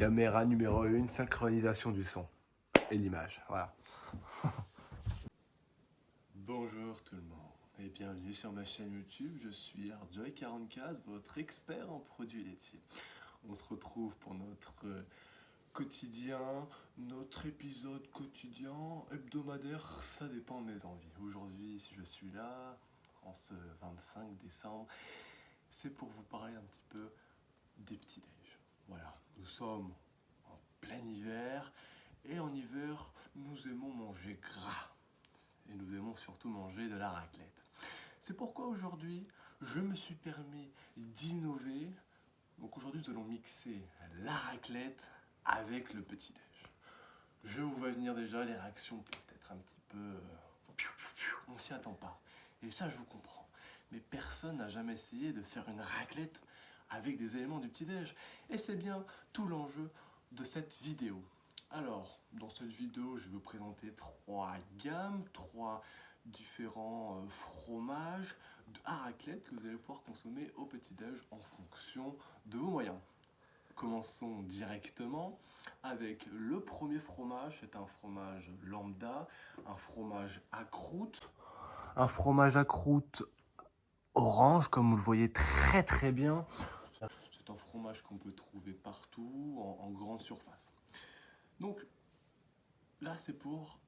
Caméra numéro 1, synchronisation du son et l'image. Voilà. Bonjour tout le monde et bienvenue sur ma chaîne YouTube. Je suis Arjoy44, votre expert en produits laitiers. On se retrouve pour notre quotidien, notre épisode quotidien, hebdomadaire, ça dépend de mes envies. Aujourd'hui, si je suis là, en ce 25 décembre, c'est pour vous parler un petit peu des petits-déj. Voilà, nous sommes en plein hiver et en hiver, nous aimons manger gras et nous aimons surtout manger de la raclette. C'est pourquoi aujourd'hui, je me suis permis d'innover. Donc aujourd'hui, nous allons mixer la raclette avec le petit-déj. Je vous vois venir déjà, les réactions peut-être un petit peu... on s'y attend pas. Et ça, je vous comprends. Mais personne n'a jamais essayé de faire une raclette avec des éléments du petit-déj. Et c'est bien tout l'enjeu de cette vidéo. Alors, dans cette vidéo, je vais vous présenter 3 gammes, 3 différents fromages à raclette que vous allez pouvoir consommer au petit-déj en fonction de vos moyens. Commençons directement avec le premier fromage. C'est un fromage lambda, un fromage à croûte. Un fromage à croûte orange, comme vous le voyez très bien. C'est un fromage qu'on peut trouver partout, en grande surface. Donc là, c'est pour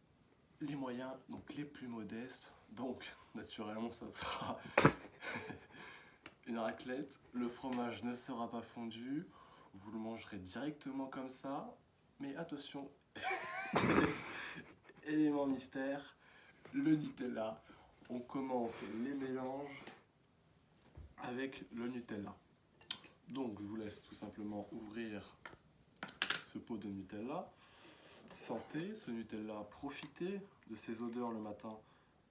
les moyens, donc les plus modestes. Donc naturellement, ça sera une raclette. Le fromage ne sera pas fondu. Vous le mangerez directement comme ça. Mais attention, élément mystère, le Nutella. On commence les mélanges avec le Nutella. Donc je vous laisse tout simplement ouvrir ce pot de Nutella. Sentez ce Nutella, profitez de ces odeurs le matin.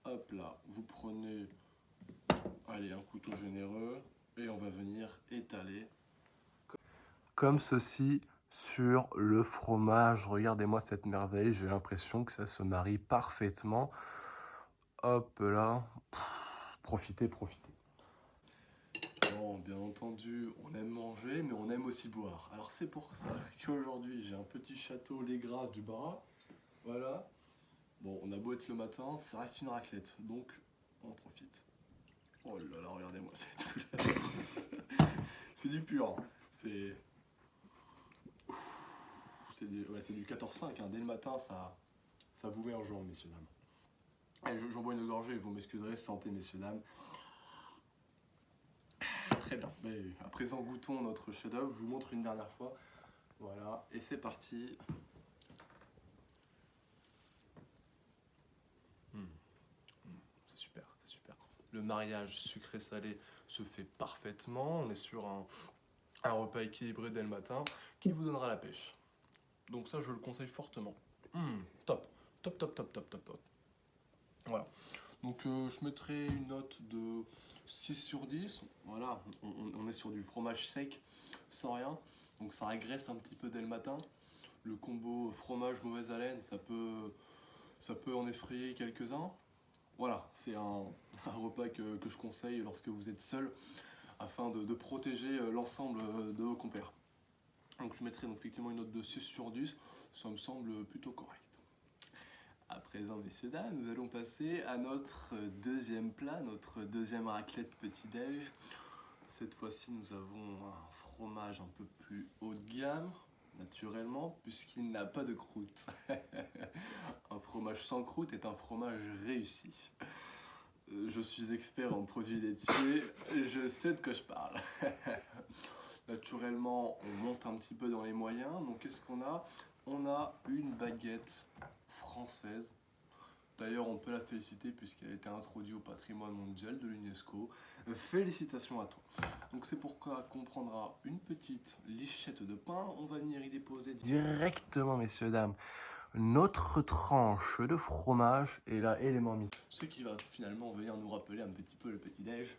Hop là, vous prenez allez, un couteau généreux et on va venir étaler comme ceci sur le fromage. Regardez-moi cette merveille, j'ai l'impression que ça se marie parfaitement. Hop là, profitez. Bon, bien entendu, on aime manger, mais on aime aussi boire. Alors c'est pour ça qu'aujourd'hui, j'ai un petit château Les Gras du Bras. Voilà. Bon, on a beau être le matin, ça reste une raclette, donc on profite. Oh là là, regardez-moi cette couleur. C'est du pur. C'est du 14-5. Hein. Dès le matin, ça vous met en jambe, messieurs, dames. Allez, j'en bois une gorgée, vous m'excuserez, santé, messieurs, dames. Très bien. Mais à présent, goûtons notre chef-d'œuvre. Je vous montre une dernière fois. Voilà, et c'est parti. C'est super, c'est super. Le mariage sucré-salé se fait parfaitement. On est sur un repas équilibré dès le matin qui vous donnera la pêche. Donc ça, je le conseille fortement. Top. Voilà. Donc je mettrai une note de 6 sur 10. Voilà, on est sur du fromage sec, sans rien. Donc ça régresse un petit peu dès le matin. Le combo fromage mauvaise haleine, ça peut en effrayer quelques-uns. Voilà, c'est un repas que je conseille lorsque vous êtes seul, afin de protéger l'ensemble de vos compères. Donc je mettrai donc effectivement une note de 6 sur 10, ça me semble plutôt correct. À présent, messieurs, dames, nous allons passer à notre deuxième plat, notre deuxième raclette petit-déj. Cette fois-ci, nous avons un fromage un peu plus haut de gamme, naturellement, puisqu'il n'a pas de croûte. Un fromage sans croûte est un fromage réussi. Je suis expert en produits laitiers, je sais de quoi je parle. Naturellement, on monte un petit peu dans les moyens. Donc, qu'est-ce qu'on a? On a une baguette française. D'ailleurs, on peut la féliciter puisqu'elle a été introduite au patrimoine mondial de l'UNESCO. Félicitations à toi. Donc, c'est pourquoi qu'on prendra une petite lichette de pain. On va venir y déposer directement, messieurs, dames, notre tranche de fromage. Et là, élément mis. Ce qui va finalement venir nous rappeler un petit peu le petit-déj.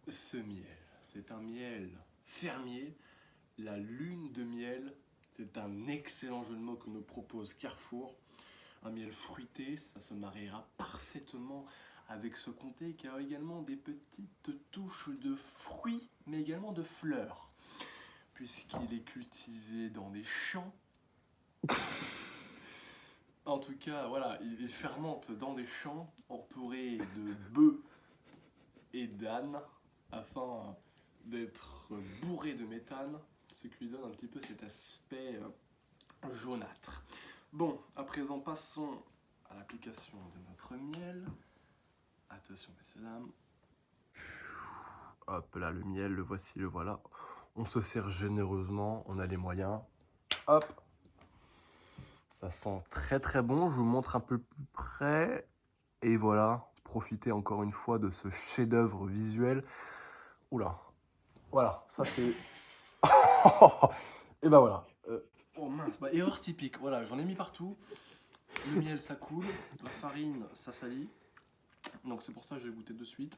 Ce miel. C'est un miel fermier, la lune de miel, c'est un excellent jeu de mots que nous propose Carrefour. Un miel fruité, ça se mariera parfaitement avec ce comté qui a également des petites touches de fruits, mais également de fleurs. puisqu'il est cultivé dans des champs. En tout cas, voilà, il fermente dans des champs entourés de bœufs et d'ânes afin d'être bourré de méthane, ce qui lui donne un petit peu cet aspect jaunâtre. Bon, à présent passons à l'application de notre miel. Attention messieurs dames. Hop là, le miel, le voici, le voilà. On se sert généreusement, on a les moyens. Hop. Ça sent très très bon, je vous montre un peu plus près. Et voilà, profitez encore une fois de ce chef-d'œuvre visuel. Oula, voilà, ça c'est... Et ben voilà. Oh mince, bah, erreur typique, voilà, j'en ai mis partout. Le miel ça coule, la farine ça salit. Donc c'est pour ça que je vais goûter de suite.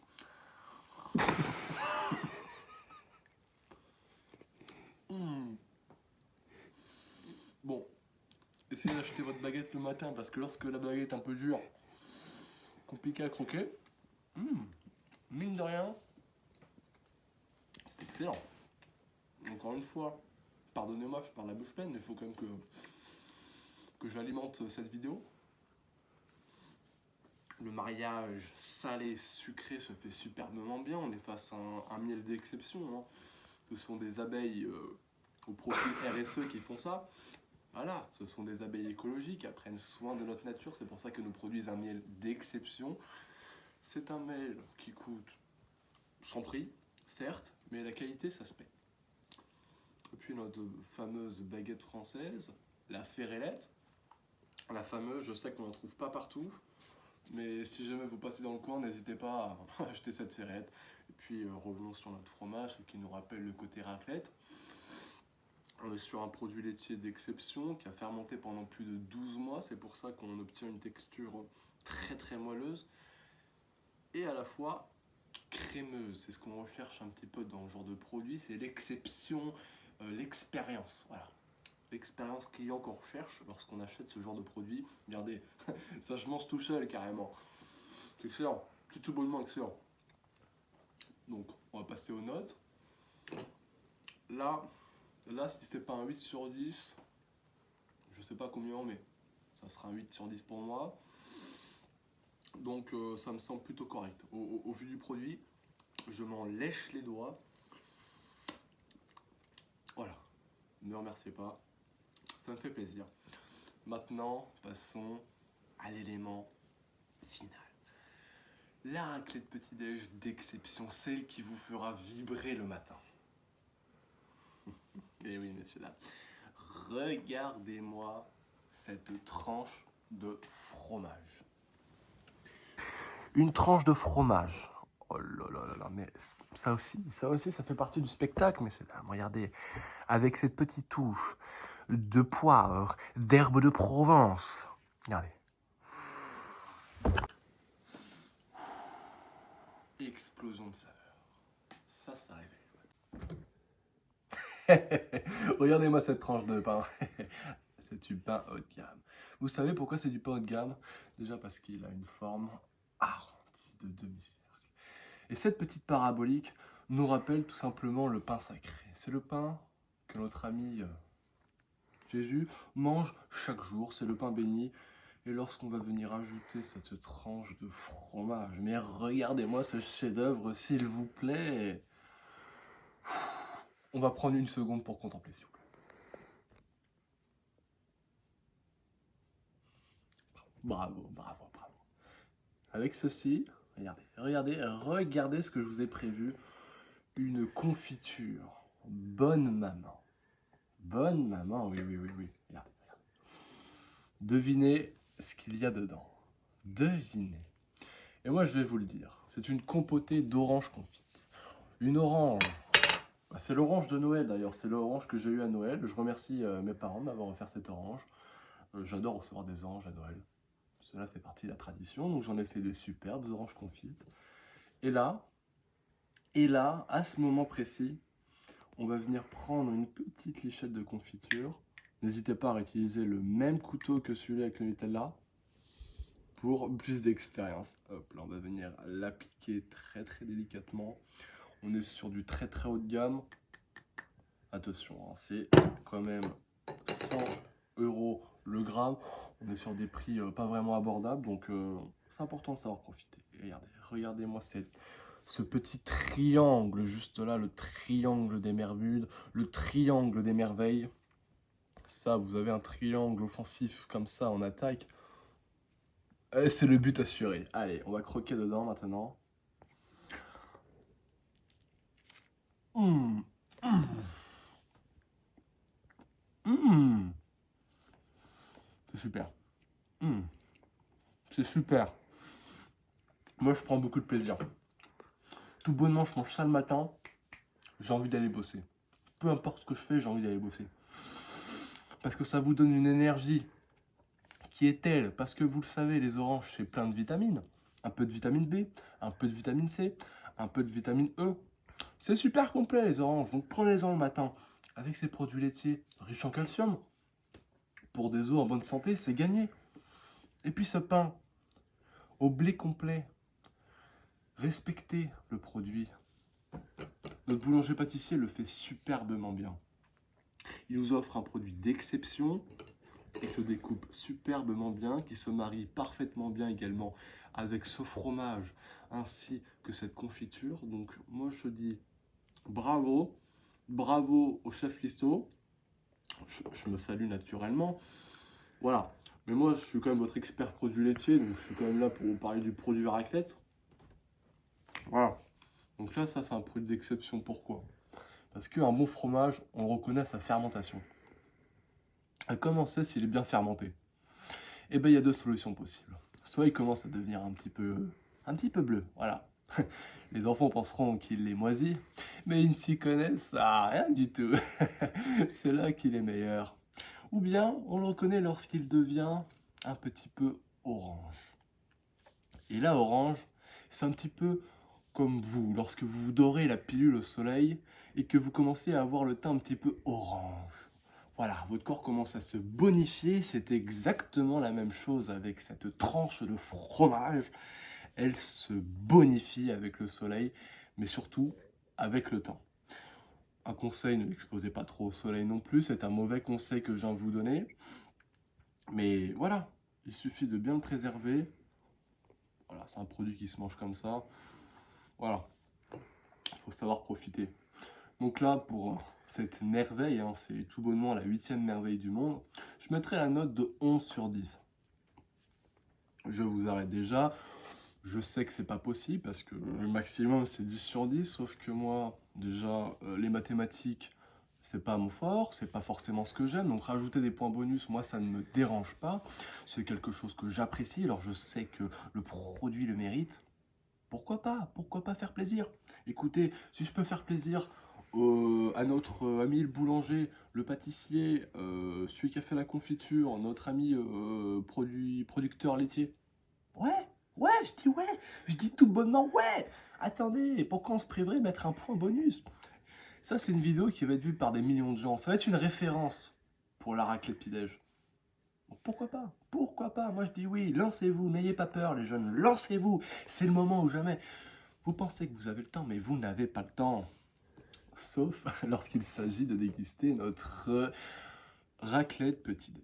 Bon, essayez d'acheter votre baguette le matin parce que lorsque la baguette est un peu dure, compliqué à croquer. Mine de rien, c'est excellent. Encore une fois, pardonnez-moi, je parle la bouche pleine, mais il faut quand même que j'alimente cette vidéo. Le mariage salé-sucré se fait superbement bien. On est face à un miel d'exception. Hein. Ce sont des abeilles au profil RSE qui font ça. Voilà, ce sont des abeilles écologiques, elles prennent soin de notre nature. C'est pour ça que nous produisent un miel d'exception. C'est un miel qui coûte sans prix, certes, mais la qualité, ça se paie. Et puis notre fameuse baguette française, la Ferrellette. La fameuse, je sais qu'on ne la trouve pas partout. Mais si jamais vous passez dans le coin, n'hésitez pas à acheter cette ferrette. Et puis revenons sur notre fromage, ce qui nous rappelle le côté raclette. On est sur un produit laitier d'exception qui a fermenté pendant plus de 12 mois. C'est pour ça qu'on obtient une texture très très moelleuse. Et à la fois crémeuse. C'est ce qu'on recherche un petit peu dans ce genre de produit. C'est l'exception, l'expérience. Voilà. L'expérience client qu'on recherche lorsqu'on achète ce genre de produit. Regardez, ça je mange tout seul carrément. C'est excellent, tout bonnement excellent. Donc on va passer aux notes. Là si c'est pas un 8 sur 10, je sais pas combien, mais ça sera un 8 sur 10 pour moi. Donc ça me semble plutôt correct. Au vu du produit, je m'en lèche les doigts. Voilà, ne me remerciez pas. Ça me fait plaisir. Maintenant, passons à l'élément final. La raclette petit-déj d'exception, celle qui vous fera vibrer le matin. Et oui, messieurs, là. Regardez-moi cette tranche de fromage. Une tranche de fromage. Oh là là là là, mais ça aussi, ça fait partie du spectacle, messieurs, dames. Regardez, avec cette petite touche de poivre, d'herbe de Provence. Regardez. Explosion de saveur. Ça révèle. Regardez-moi cette tranche de pain. C'est du pain haut de gamme. Vous savez pourquoi c'est du pain haut de gamme? Déjà parce qu'il a une forme arrondie de demi-cercle. Et cette petite parabolique nous rappelle tout simplement le pain sacré. C'est le pain que notre ami Jésus mange chaque jour. C'est le pain béni. Et lorsqu'on va venir ajouter cette tranche de fromage, mais regardez-moi ce chef-d'œuvre, s'il vous plaît. On va prendre une seconde pour contempler, s'il vous plaît. Bravo, bravo, bravo. Avec ceci, regardez ce que je vous ai prévu. Une confiture. Bonne maman. Bonne maman, oui. Regardez. Devinez ce qu'il y a dedans. Devinez. Et moi, je vais vous le dire. C'est une compotée d'orange confite. Une orange. C'est l'orange de Noël d'ailleurs. C'est l'orange que j'ai eu à Noël. Je remercie mes parents de m'avoir offert cette orange. J'adore recevoir des oranges à Noël. Cela fait partie de la tradition. Donc j'en ai fait des superbes oranges confites. Et là, à ce moment précis, on va venir prendre une petite lichette de confiture. N'hésitez pas à réutiliser le même couteau que celui avec le Nutella pour plus d'expérience. Hop, là on va venir l'appliquer très très délicatement. On est sur du très très haut de gamme. Attention, hein, c'est quand même 100 € le gramme. On est sur des prix pas vraiment abordables, donc c'est important de savoir profiter. Et regardez-moi ce petit triangle juste là, le triangle des Bermudes, le triangle des merveilles. Ça, vous avez un triangle offensif comme ça en attaque. C'est le but assuré. Allez, on va croquer dedans maintenant. Mmh. Mmh. Mmh. C'est super. Mmh. C'est super. Moi, je prends beaucoup de plaisir. Tout bonnement, je mange ça le matin. J'ai envie d'aller bosser. Peu importe ce que je fais, j'ai envie d'aller bosser. Parce que ça vous donne une énergie qui est telle, parce que vous le savez, les oranges, c'est plein de vitamines. Un peu de vitamine B, un peu de vitamine C, un peu de vitamine E. C'est super complet les oranges, donc prenez-en le matin. Avec ces produits laitiers riches en calcium, pour des os en bonne santé, c'est gagné. Et puis ce pain au blé complet, respectez le produit. Notre boulanger pâtissier le fait superbement bien. Il nous offre un produit d'exception qui se découpe superbement bien, qui se marie parfaitement bien également avec ce fromage ainsi que cette confiture. Donc moi je dis bravo, bravo au chef Listo. Je me salue naturellement. Voilà. Mais moi je suis quand même votre expert produit laitier, donc je suis quand même là pour vous parler du produit raclette. Voilà. Donc là ça c'est un produit d'exception. Pourquoi ? Parce qu'un bon fromage, on le reconnaît à sa fermentation. Et comment on sait s'il est bien fermenté ? Eh bien, il y a deux solutions possibles. Soit il commence à devenir un petit peu bleu, voilà. Les enfants penseront qu'il est moisi, mais ils ne s'y connaissent à rien du tout. C'est là qu'il est meilleur. Ou bien, on le reconnaît lorsqu'il devient un petit peu orange. Et là, orange, c'est un petit peu comme vous, lorsque vous dorez la pilule au soleil et que vous commencez à avoir le teint un petit peu orange. Voilà, votre corps commence à se bonifier, c'est exactement la même chose avec cette tranche de fromage. Elle se bonifie avec le soleil, mais surtout avec le temps. Un conseil, ne l'exposez pas trop au soleil non plus, c'est un mauvais conseil que je viens de vous donner. Mais voilà, il suffit de bien le préserver. Voilà, c'est un produit qui se mange comme ça. Voilà, il faut savoir profiter. Donc là, pour cette merveille, hein, c'est tout bonnement la 8e merveille du monde, je mettrai la note de 11 sur 10. Je vous arrête déjà. Je sais que c'est pas possible parce que le maximum c'est 10 sur 10, sauf que moi, déjà, les mathématiques, c'est pas mon fort, c'est pas forcément ce que j'aime, donc rajouter des points bonus, moi ça ne me dérange pas, c'est quelque chose que j'apprécie, alors je sais que le produit le mérite. Pourquoi pas faire plaisir? Écoutez, si je peux faire plaisir à notre ami le boulanger, le pâtissier, celui qui a fait la confiture, notre ami producteur laitier. Ouais, je dis tout bonnement ouais. Attendez, pourquoi on se priverait de mettre un point bonus? Ça, c'est une vidéo qui va être vue par des millions de gens. Ça va être une référence pour la raclette Pidège. Donc pourquoi pas? Pourquoi pas? Moi je dis oui, lancez-vous, n'ayez pas peur les jeunes, lancez-vous. C'est le moment ou jamais. Vous pensez que vous avez le temps, mais vous n'avez pas le temps. Sauf lorsqu'il s'agit de déguster notre raclette petit-déj.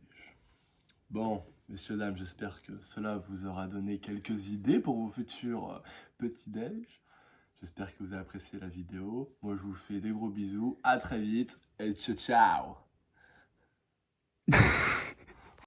Bon, messieurs, dames, j'espère que cela vous aura donné quelques idées pour vos futurs petits-déj. J'espère que vous avez apprécié la vidéo. Moi, je vous fais des gros bisous. À très vite et ciao, ciao!